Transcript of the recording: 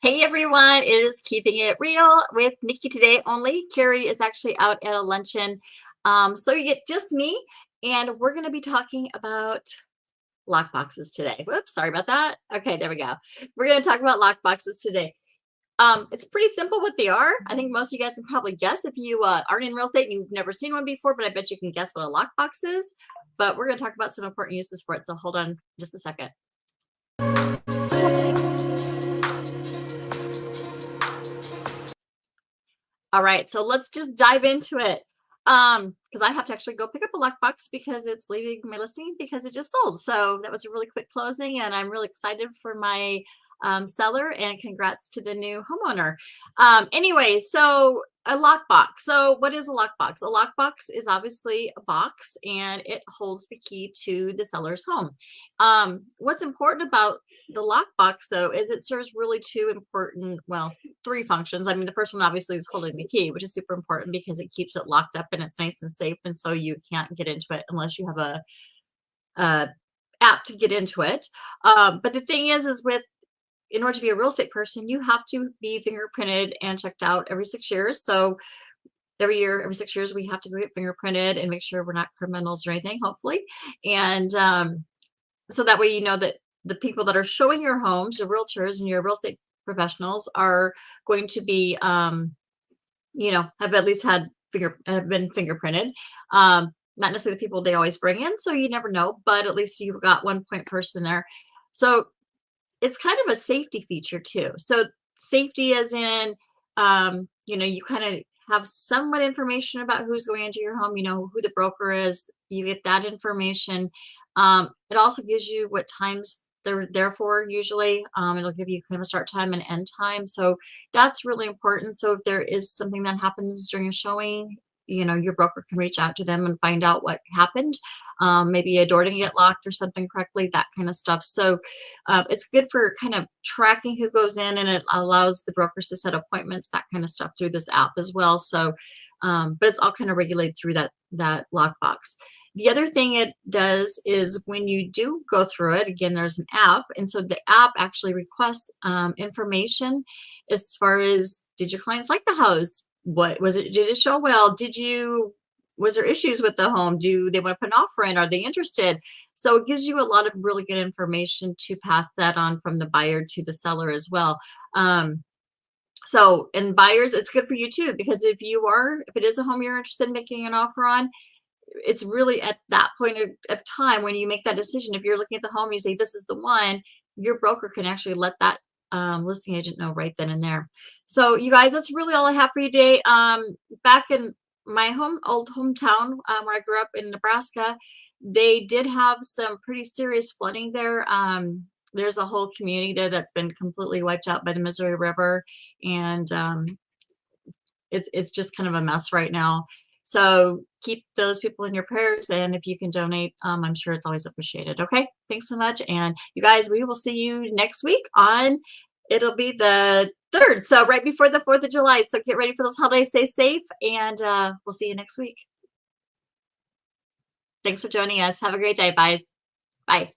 Hey everyone, it is Keeping It Real with Nikki today only. Kerri is actually out at a luncheon. So you get just me, and we're going to be talking about lockboxes today. Whoops, sorry about that. Okay, there we go. We're going to talk about lockboxes today. It's pretty simple what they are. I think most of you guys can probably guess if you aren't in real estate and you've never seen one before, but I bet you can guess what a lockbox is. But we're going to talk about some important uses for it. So hold on just a second. All right, so let's just dive into it. Because I have to actually go pick up a lockbox because it's leaving my listing because it just sold. So that was a really quick closing, and I'm really excited for my seller, and congrats to the new homeowner. Anyway, so a lockbox. So what is a lockbox? A lockbox is obviously a box, and it holds the key to the seller's home. What's important about the lockbox, though, is it serves really two important, well, three functions. I mean, the first one obviously is holding the key, which is super important because it keeps it locked up and it's nice and safe, and so you can't get into it unless you have a app to get into it. But the thing is with in order to be a real estate person, you have to be fingerprinted and checked out every 6 years. So every 6 years, we have to get fingerprinted and make sure we're not criminals or anything, hopefully. And so that way, you know that the people that are showing your homes, the realtors and your real estate professionals, are going to be, have at least have been fingerprinted. Not necessarily the people they always bring in, so you never know, but at least you've got one point person there. So it's kind of a safety feature too. So safety as in, you kind of have somewhat information about who's going into your home, who the broker is, you get that information. It also gives you what times they're there for usually. It'll give you kind of a start time and end time. So that's really important. So if there is something that happens during a showing, your broker can reach out to them and find out what happened. Maybe a door didn't get locked or something correctly, that kind of stuff. So it's good for kind of tracking who goes in, and it allows the brokers to set appointments, that kind of stuff, through this app as well. So, but it's all kind of regulated through that lockbox. The other thing it does is when you do go through it, again, there's an app. And so the app actually requests information as far as, did your clients like the house? What was it? Did it show well? Was there issues with the home? Do they want to put an offer in? Are they interested? So it gives you a lot of really good information to pass that on from the buyer to the seller as well. So, and buyers, it's good for you too, because if it is a home you're interested in making an offer on, it's really at that point of time when you make that decision. If you're looking at the home, you say, this is the one, your broker can actually let that listing agent know right then and there. So you guys, that's really all I have for you today. Back in my old hometown, where I grew up in Nebraska, they did have some pretty serious flooding there. There's a whole community there that's been completely wiped out by the Missouri River, and it's just kind of a mess right now. So keep those people in your prayers, and if you can donate, I'm sure it's always appreciated. Okay, thanks so much, and you guys, we will see you next week it'll be the 3rd, so right before the 4th of July. So get ready for those holidays, stay safe, and we'll see you next week. Thanks for joining us. Have a great day. Bye. Bye.